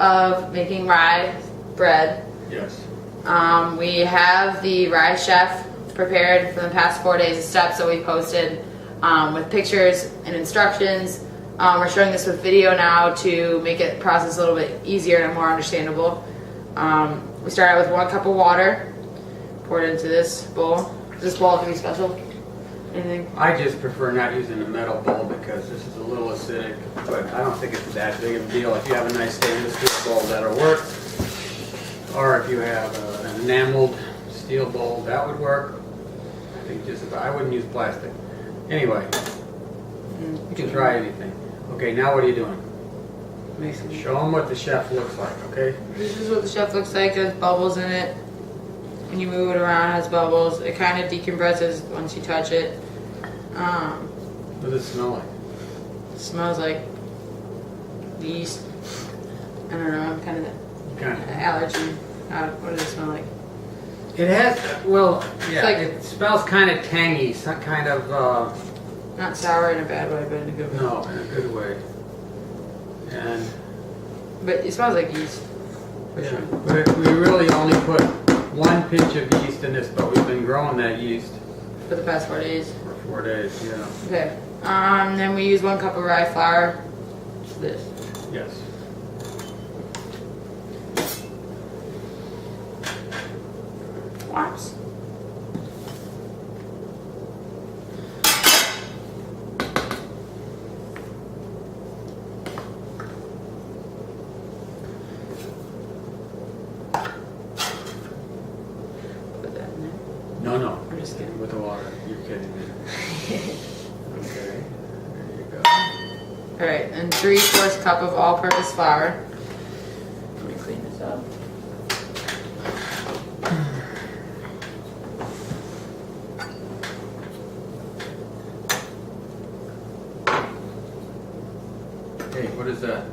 of making rye bread. Yes. We have the Rye Chef prepared for the past 4 days of steps that we posted with pictures and instructions. We're showing this with video now to make it process a little bit easier and more understandable. We start out with 1 cup of water, pour it into this bowl. Does this bowl have to be special? Anything? I just prefer not using a metal bowl because this is a little acidic, but I don't think it's that big of a deal. If you have a nice stainless steel bowl, that'll work. Or if you have an enameled steel bowl, that would work. I think just about, I wouldn't use plastic. Anyway, you can try anything. Okay, now what are you doing? Show them what the chef looks like, okay? This is what the chef looks like. There's bubbles in it. When you move it around, it has bubbles. It kind of decompresses once you touch it. What does it smell like? It smells like yeast. I don't know. I'm kind of allergy. What does it smell like? It has, well, yeah, like, it smells kind of tangy, some kind of, not sour in a bad way, but in a good way. no, in a good way. And, But it smells like yeast. For yeah, sure. but we really only put 1 pinch of yeast in this, but we've been growing that yeast For the past 4 days. for 4 days, yeah. Okay. Then we use 1 cup of rye flour. It's this. Yes. Whoops. Put that in there. No. I'm just kidding. With the water. You're kidding me. Okay. There you go. Alright, and 3/4 cup of all-purpose flour. Let me clean this up. Hey, what is that?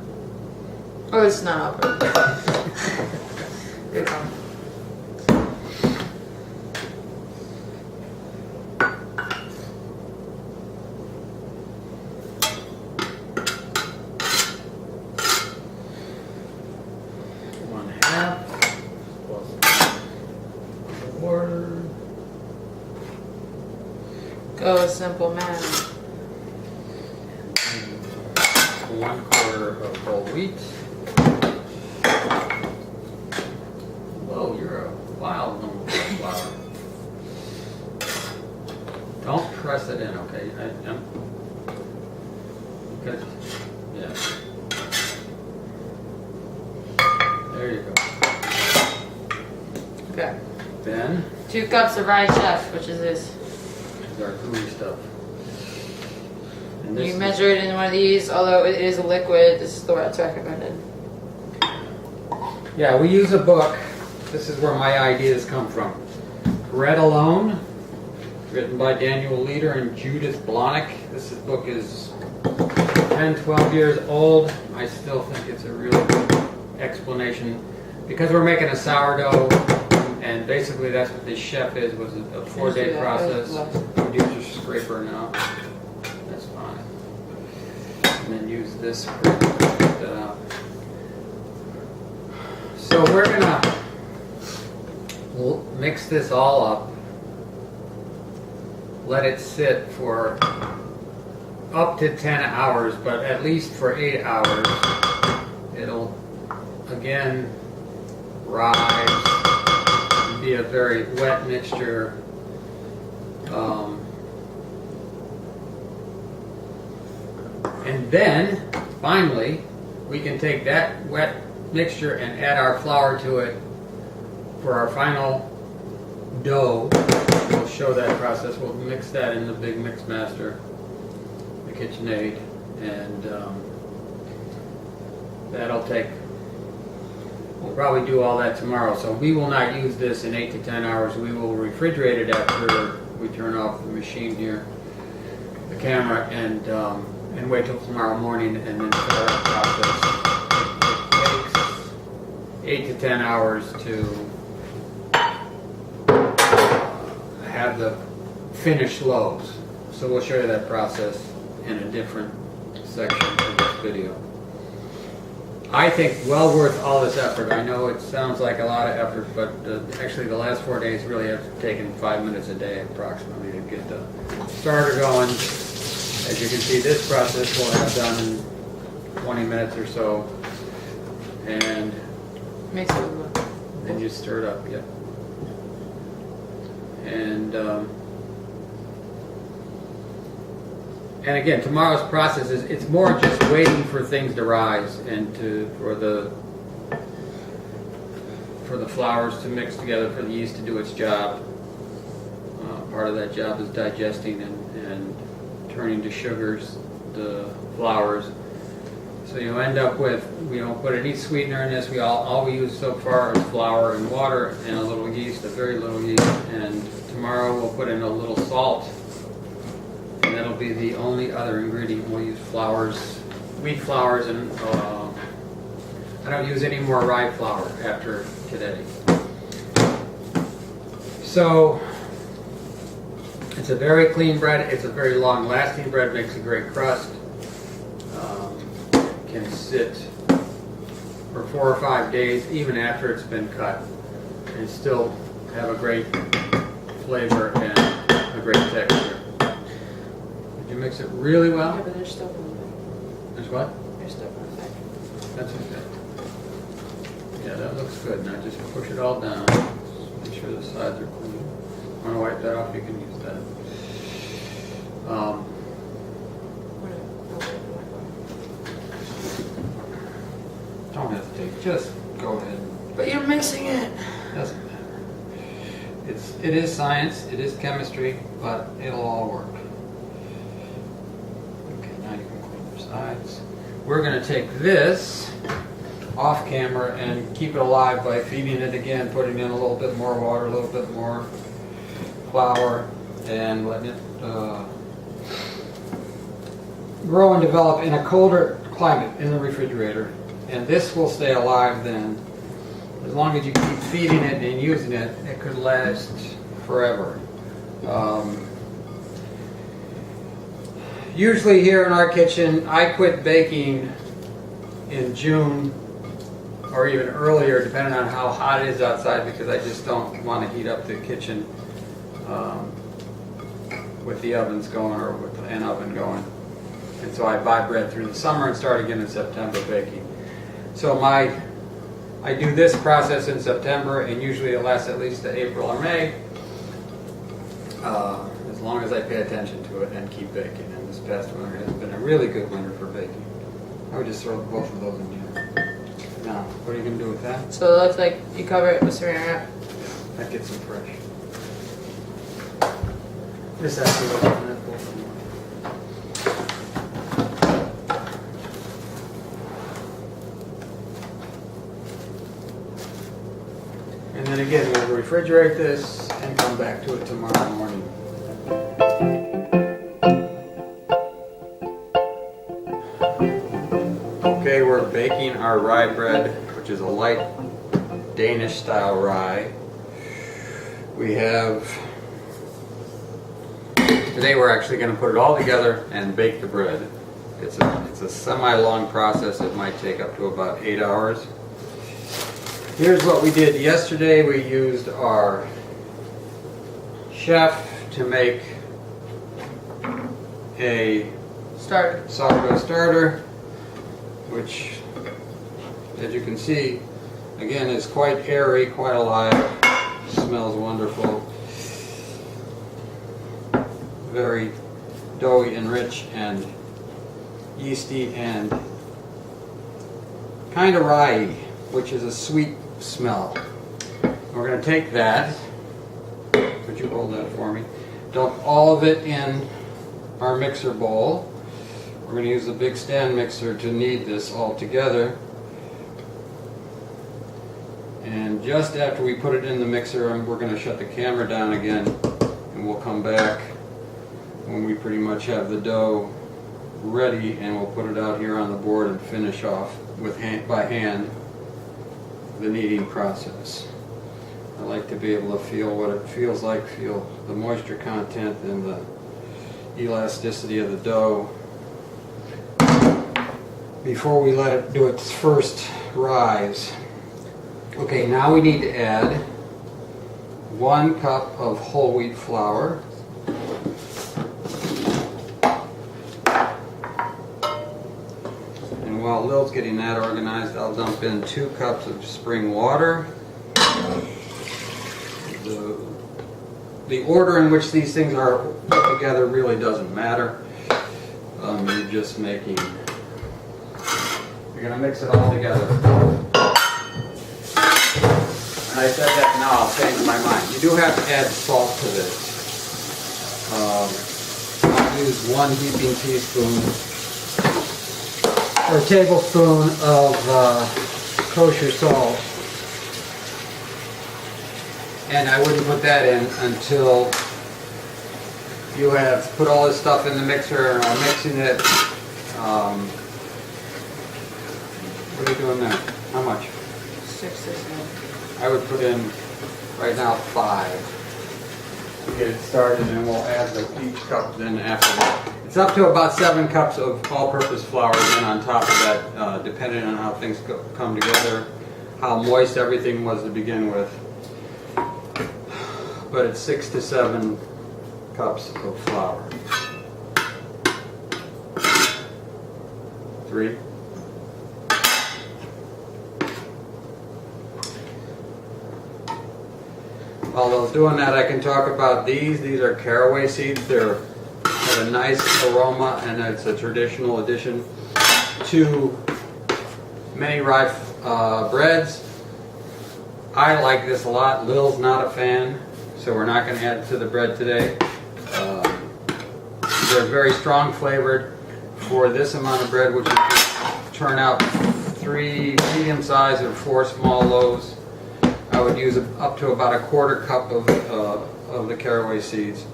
Oh, it's not all-purpose. Here you go. Water. Go simple man. 1/4 of whole wheat. Whoa, you're a wild one with flour. Don't press it in, okay? Because, yeah. There you go. Okay. Then, 2 cups of Rye Chef, which is this. is our gooey stuff. And this You is- measure it in one of these, although it is a liquid. This is the way it's recommended. Yeah, we use a book. This is where my ideas come from. Bread Alone, written by Daniel Leader and Judith Blonick. This book is 10, 12 years old. I still think it's a really good explanation. Because we're making a sourdough, and basically that's what this chef is, was a 4-day process. We use your scraper now. That's fine. And then use this scraper to pick that out. So we're gonna mix this all up, let it sit for up to 10 hours, but at least for 8 hours. It'll, again, rise, be a very wet mixture. And then, finally, we can take that wet mixture and add our flour to it for our final dough. We'll show that process. We'll mix that in the big mix master, the KitchenAid, and that'll take, we'll probably do all that tomorrow. So we will not use this in 8 to 10 hours. We will refrigerate it after we turn off the machine here, the camera, and wait till tomorrow morning and then start our process. It takes 8 to 10 hours to have the finished loaves. So we'll show you that process in a different section of this video. I think well worth all this effort. I know it sounds like a lot of effort, but actually the last 4 days really have taken 5 minutes a day approximately to get the starter going. As you can see, this process we'll have done in 20 minutes or so. And Makes it look. then you stir it up, yeah. And again, tomorrow's process is, it's more just waiting for things to rise and for the flours to mix together, for the yeast to do its job. Part of that job is digesting and turning to sugars the flours. So you'll end up with, we don't put any sweetener in this. All we use so far is flour and water and a little yeast, a very little yeast. And tomorrow we'll put in a little salt. And that'll be the only other ingredient. We'll use flours, wheat flours, and I don't use any more rye flour after today. So it's a very clean bread. It's a very long-lasting bread. Makes a great crust. Can sit for 4 or 5 days, even after it's been cut, and still have a great flavor and a great texture. You mix it really well. Yeah, but there's still one. There's what? There's still one back. That's okay. Yeah, that looks good. Now just push it all down. Make sure the sides are clean. Want to wipe that off? You can use that. Don't hesitate. Just go ahead. But you're mixing it. Doesn't matter. It is science. It is chemistry, but it'll all work. Now you can clean your sides. We're going to take this off camera and keep it alive by feeding it again, putting in a little bit more water, a little bit more flour, and letting it grow and develop in a colder climate in the refrigerator. And this will stay alive then. As long as you keep feeding it and using it, it could last forever. Usually here in our kitchen, I quit baking in June or even earlier, depending on how hot it is outside, because I just don't want to heat up the kitchen with the ovens going or with an oven going. And so I buy bread through the summer and start again in September baking. So I do this process in September, and usually it lasts at least to April or May, as long as I pay attention to it and keep baking. And this past winter has been a really good winter for baking. I would just throw both of those in here. Now, what are you going to do with that? So it looks like you cover it with saran wrap. That gets them fresh. This has to go on that bowl some more. And then again, we'll refrigerate this and come back to it tomorrow morning. Okay, we're baking our rye bread, which is a light Danish style rye. We have, today we're actually going to put it all together and bake the bread. It's a semi-long process. It might take up to about 8 hours. Here's what we did yesterday. We used our chef to make a sourdough starter, which, as you can see, again is quite airy, quite alive, smells wonderful, very doughy and rich and yeasty and kind of rye, which is a sweet smell. We're going to take that, would you hold that for me, dump all of it in our mixer bowl. We're going to use the big stand mixer to knead this all together. And just after we put it in the mixer, we're going to shut the camera down again, and we'll come back when we pretty much have the dough ready, and we'll put it out here on the board and finish off with by hand the kneading process. I like to be able to feel what it feels like, feel the moisture content and the elasticity of the dough. before we let it do its first rise. Okay, now we need to add 1 cup of whole wheat flour. And while Lil's getting that organized, I'll dump in 2 cups of spring water. The order in which these things are put together really doesn't matter. You're just making, you're going to mix it all together. And I said that, now I'll change my mind. You do have to add salt to this. I'll use 1 heaping teaspoon or tablespoon of kosher salt. And I wouldn't put that in until you have put all this stuff in the mixer and are mixing it. What are you doing there? How much? 6 or 7. I would put in, right now, 5 to get it started, and we'll add each cup then after that. It's up to about 7 cups of all-purpose flour then on top of that, depending on how things come together, how moist everything was to begin with. But it's 6 to 7 cups of flour. 3. While I was doing that, I can talk about these. These are caraway seeds. They have a nice aroma, and it's a traditional addition to many rye breads. I like this a lot. Lil's not a fan, so we're not going to add it to the bread today. They're very strong flavored for this amount of bread, which would turn out 3 medium-sized or 4 small loaves. I would use up to about 1/4 cup of the caraway seeds,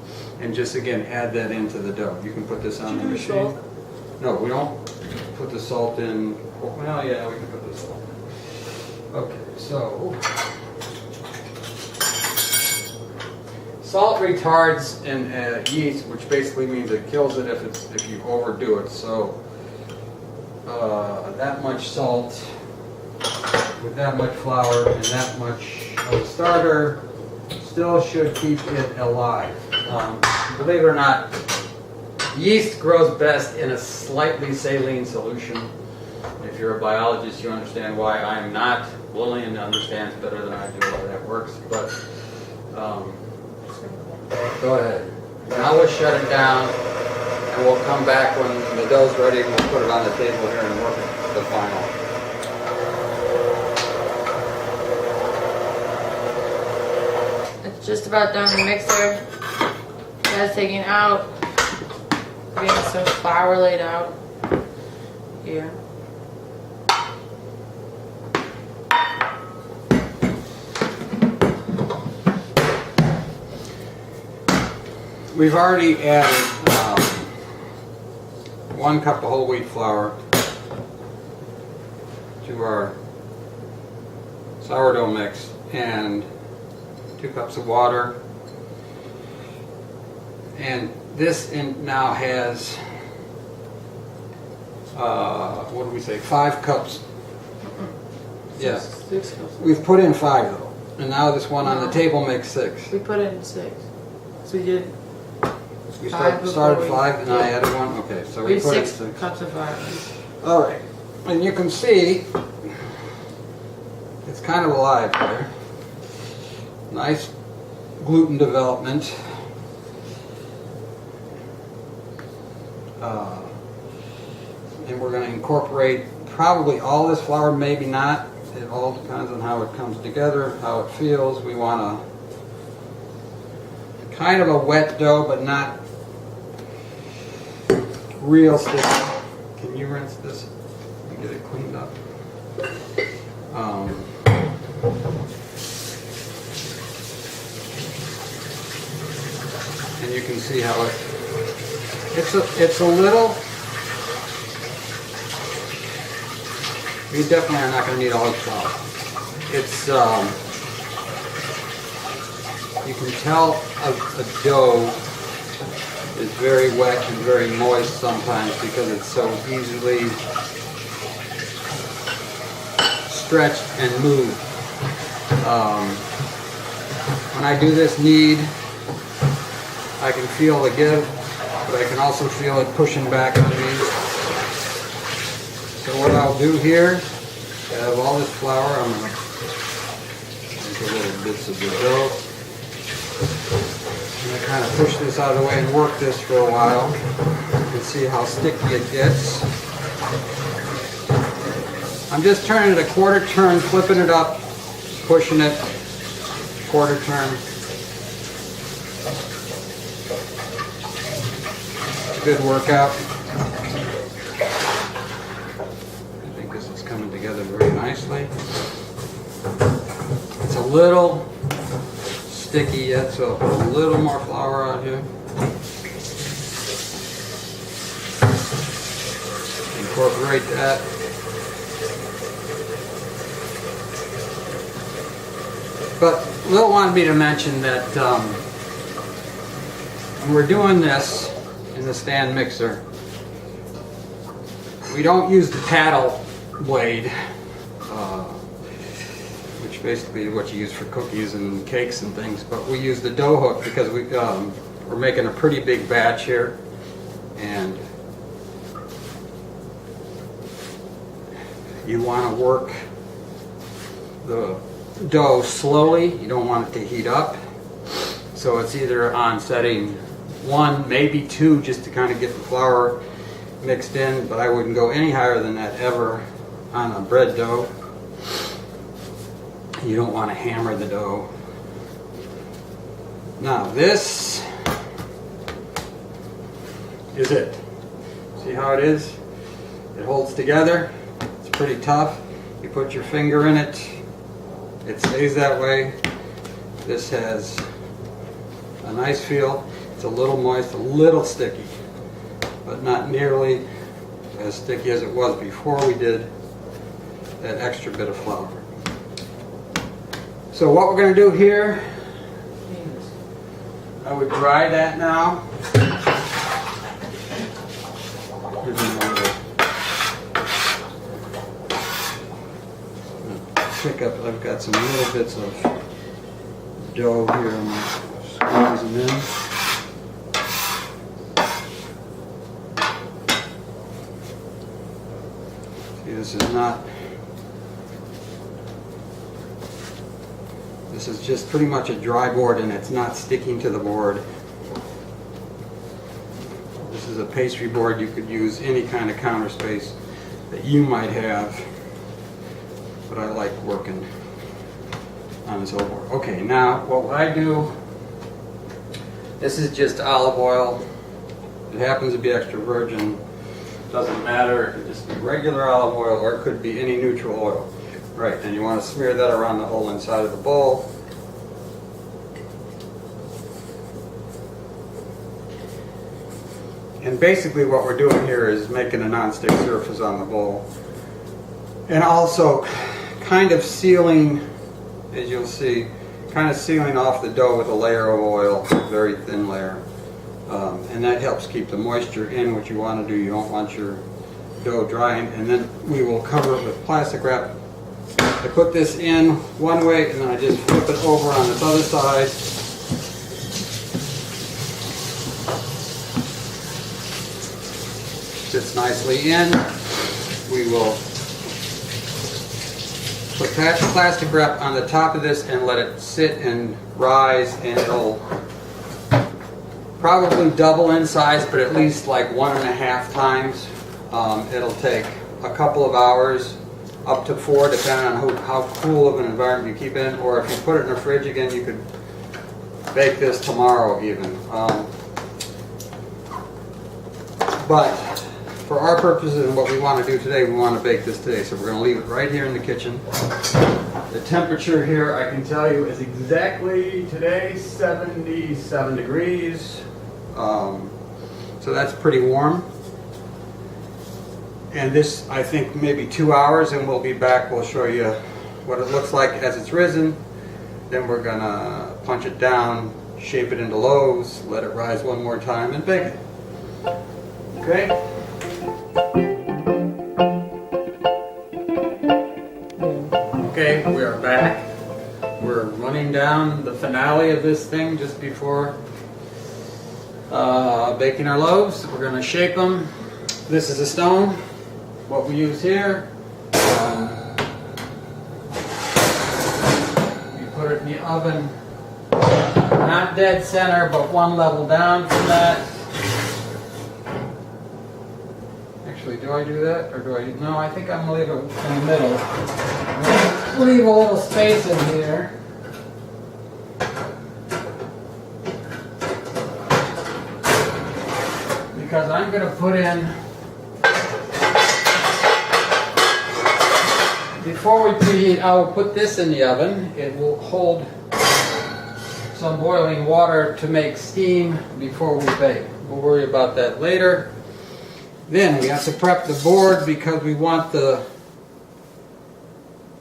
and just again add that into the dough. You can put this on the machine. Salt? No, we don't put the salt in. Well, yeah, we can put the salt in. Okay, so salt retards in yeast, which basically means it kills it if you overdo it. So that much salt with that much flour and that much of starter still should keep it alive. Believe it or not, yeast grows best in a slightly saline solution. If you're a biologist, you understand why I'm not. Lillian understands better than I do how that works. But go ahead. Now let's shut it down, and we'll come back when the dough's ready, and we'll put it on the table here and work the final. It's just about done in the mixer. That's taking out. Getting some flour laid out here. We've already added 1 cup of whole wheat flour to our sourdough mix and 2 cups of water. And this now has, what do we say, 5 cups? Yeah. 6 cups. We've put in 5 though. And now this one on the table makes 6. We put in 6. So we did. We 5 started before 5 and I added 1? Okay, so We we had put in 6 6. cups of flour. Alright, and you can see it's kind of alive there. Nice gluten development. And we're going to incorporate probably all this flour, maybe not. It all depends on how it comes together, how it feels. We want kind of a wet dough, but not real sticky. Can you rinse this and get it cleaned up? And you can see how it's a little. We definitely are not going to need all the flour. It's you can tell a dough is very wet and very moist sometimes because it's so easily stretched and moved. When I do this knead, I can feel the give, but I can also feel it pushing back on me. So what I'll do here, I have all this flour, I'm going to make little bits of the dough. I'm going to kind of push this out of the way and work this for a while. You can see how sticky it gets. I'm just turning it a quarter turn, flipping it up, pushing it, quarter turn. Good workout. I think this is coming together very nicely. It's a little sticky yet, so I'll put a little more flour on here. Incorporate that. But Lil wanted me to mention that when we're doing this in the stand mixer, we don't use the paddle blade, which basically is what you use for cookies and cakes and things, but we use the dough hook because we're making a pretty big batch here, and you want to work the dough slowly. You don't want it to heat up, so it's either on setting 1, maybe 2, just to kind of get the flour mixed in, but I wouldn't go any higher than that ever on a bread dough. You don't want to hammer the dough. Now this is it. See how it is? It holds together. It's pretty tough. You put your finger in it, it stays that way. This has a nice feel. It's a little moist, a little sticky, but not nearly as sticky as it was before we did that extra bit of flour. So what we're going to do here, I would dry that now. Pick up, I've got some little bits of dough here, I'm going to squeeze them in. See, this is just pretty much a dry board, and it's not sticking to the board. This is a pastry board. You could use any kind of counter space that you might have, but I like working on this old board. Okay, now what I do, this is just olive oil. It happens to be extra virgin. Doesn't matter, it could just be regular olive oil or it could be any neutral oil. Right, and you want to smear that around the whole inside of the bowl. And basically what we're doing here is making a non-stick surface on the bowl. And also kind of sealing, as you'll see, kind of sealing off the dough with a layer of oil, a very thin layer. And that helps keep the moisture in, what you want to do. You don't want your dough drying. And then we will cover it with plastic wrap. I put this in one way and then I just flip it over on this other side. Fits nicely in. We will put plastic wrap on the top of this and let it sit and rise, and it'll probably double in size, but at least like 1.5 times. It'll take a couple of hours, up to 4, depending on how cool of an environment you keep in, or if you put it in the fridge again, you could bake this tomorrow even. But for our purposes and what we want to do today, we want to bake this today, so we're going to leave it right here in the kitchen. The temperature here, I can tell you, is exactly today 77 degrees. So that's pretty warm. And this, I think, maybe 2 hours, and we'll be back. We'll show you what it looks like as it's risen. Then we're going to punch it down, shape it into loaves, let it rise one more time, and bake it. Okay? winding down the finale of this thing just before baking our loaves. We're going to shape them. This is a stone, what we use here. You put it in the oven, not dead center, but one level down from that. Actually, do I do that, or do I? No, I think I'm going to leave it in the middle. I'm going to leave a little space in here. Because I'm going to put in, before we preheat, I will put this in the oven. It will hold some boiling water to make steam before we bake. We'll worry about that later. Then we have to prep the board because we want the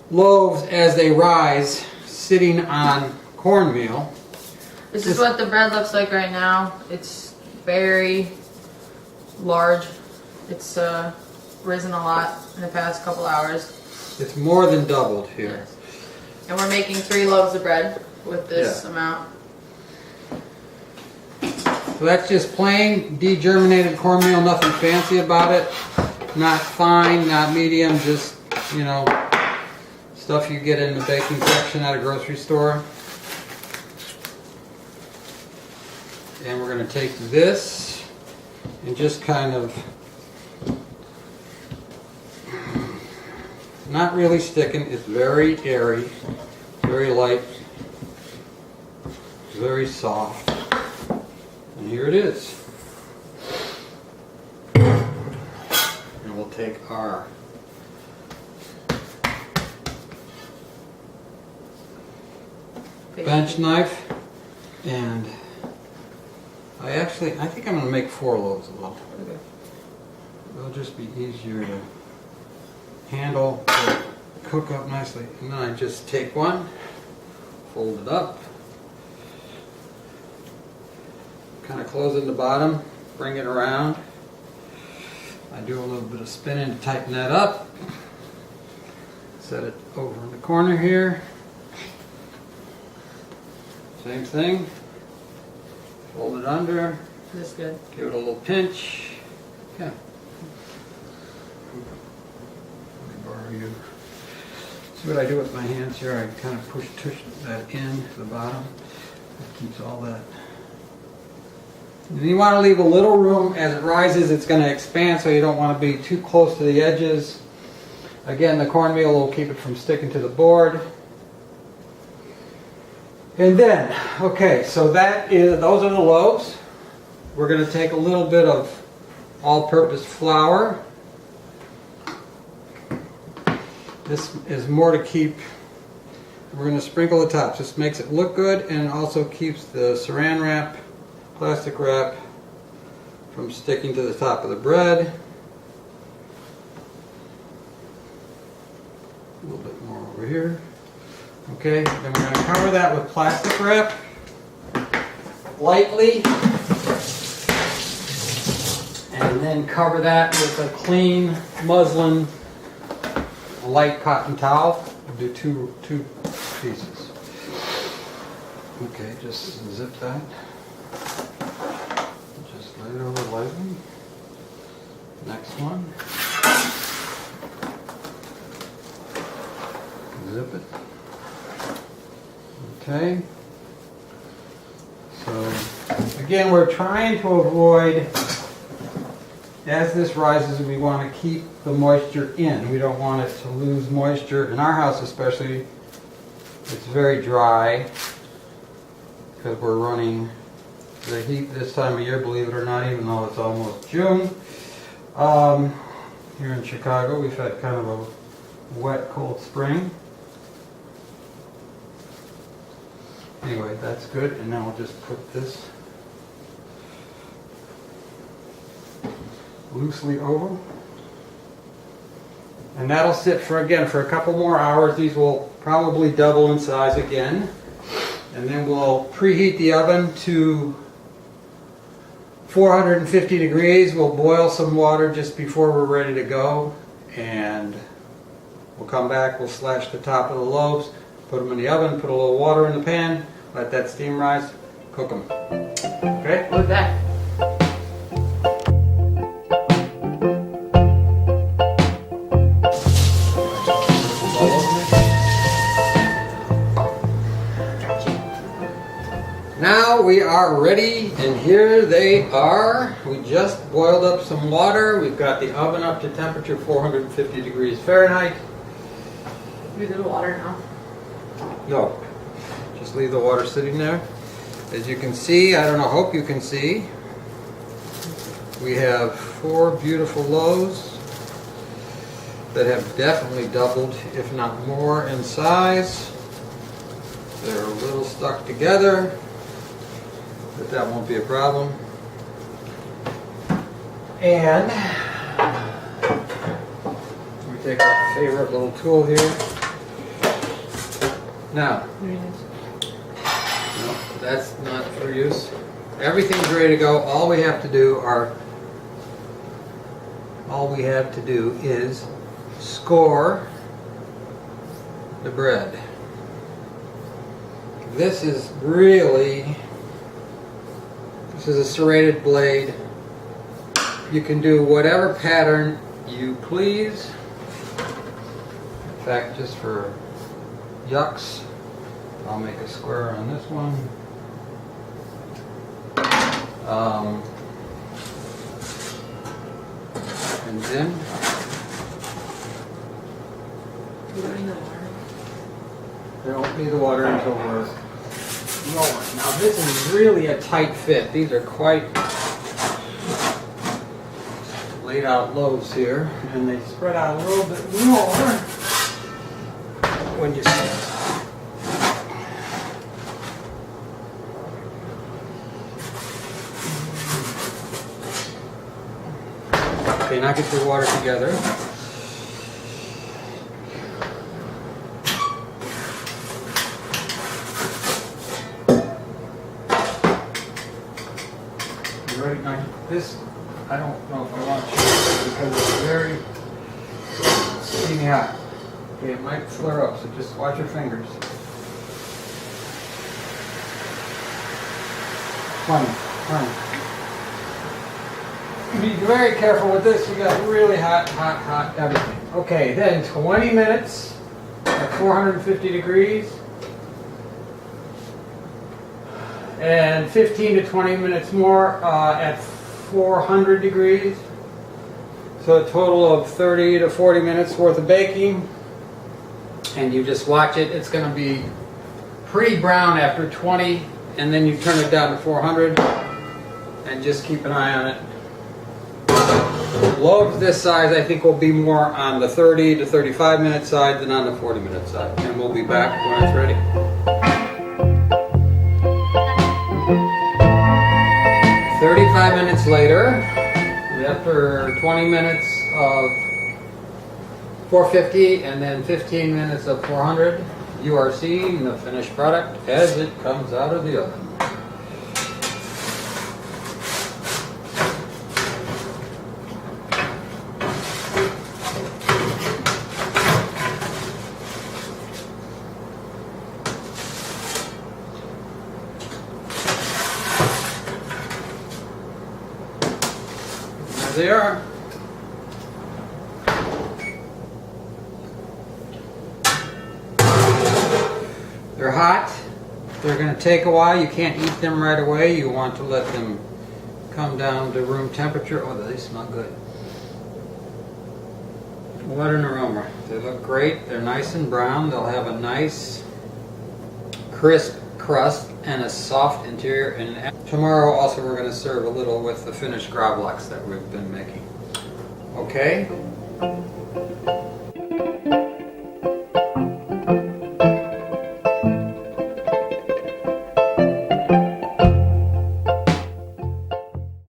loaves as they rise sitting on cornmeal. This is what the bread looks like right now. It's very large. It's risen a lot in the past couple hours. It's more than doubled here. Yes. And we're making 3 loaves of bread with this amount. So that's just plain degerminated cornmeal, nothing fancy about it. Not fine, not medium, just, you know, stuff you get in the baking section at a grocery store. And we're going to take this and just kind of, not really sticking, it's very airy, very light, very soft. And here it is. And we'll take our bench knife, and I think I'm going to make 4 loaves of them. Okay. It'll just be easier to handle, to cook up nicely. And then I just take one, fold it up, kind of close in the bottom, bring it around. I do a little bit of spinning to tighten that up. Set it over in the corner here. Same thing. Fold it under. This is good. Give it a little pinch. Yeah. Let me borrow you. See what I do with my hands here? I kind of push that in to the bottom. That keeps all that. And you want to leave a little room. As it rises, it's going to expand, so you don't want to be too close to the edges. Again, the cornmeal will keep it from sticking to the board. And then, okay, so those are the loaves. We're going to take a little bit of all-purpose flour. This is more to keep. We're going to sprinkle the tops. This makes it look good, and it also keeps the saran wrap, plastic wrap, from sticking to the top of the bread. A little bit more over here. Okay, then we're going to cover that with plastic wrap lightly, and then cover that with a clean muslin light cotton towel. We'll do two pieces. Okay, just zip that. Just lay it over lightly. Next one. Zip it. Okay. So again, we're trying to avoid, as this rises, we want to keep the moisture in. We don't want it to lose moisture. In our house especially, it's very dry because we're running the heat this time of year, believe it or not, even though it's almost June. Here in Chicago, we've had kind of a wet, cold spring. Anyway, that's good, and now we'll just put this loosely over. And that'll sit for a couple more hours. These will probably double in size again. And then we'll preheat the oven to 450 degrees. We'll boil some water just before we're ready to go. And we'll come back, we'll slash the top of the loaves. Put them in the oven, put a little water in the pan, let that steam rise, cook them. Okay? Okay. Now we are ready, and here they are. We just boiled up some water. We've got the oven up to temperature 450 degrees Fahrenheit. Use the water now. No, just leave the water sitting there. As you can see, I don't know, hope you can see, we have 4 beautiful loaves that have definitely doubled, if not more, in size. They're a little stuck together, but that won't be a problem. And we take our favorite little tool here. Now, no, that's not for use. Everything's ready to go. All we have to do is score the bread. This is a serrated blade. You can do whatever pattern you please. In fact, just for yucks, I'll make a square on this one. And then You don't need the water. I don't need the water until we're rolling. Now this is really a tight fit. These are quite laid out loaves here, and they spread out a little bit more when you see it. Okay, now get your water together. You ready? Now, this, I don't know if I want to show you because it's very steamy hot. Okay, it might flare up, so just watch your fingers. Fine. Be very careful with this. You got really hot everything. Okay, then 20 minutes at 450 degrees. And 15 to 20 minutes more at 400 degrees. So a total of 30 to 40 minutes worth of baking. And you just watch it. It's going to be pretty brown after 20. And then you turn it down to 400. And just keep an eye on it. Loaves this size I think will be more on the 30 to 35 minute side than on the 40 minute side. And we'll be back when it's ready. 35 minutes later, after 20 minutes of 450 and then 15 minutes of 400, you are seeing the finished product as it comes out of the oven. There they are. They're hot. They're going to take a while. You can't eat them right away. You want to let them come down to room temperature. Oh, they smell good. What an aroma. They look great. They're nice and brown. They'll have a nice crisp crust and a soft interior. And tomorrow also we're going to serve a little with the finished gravlax that we've been making. Okay?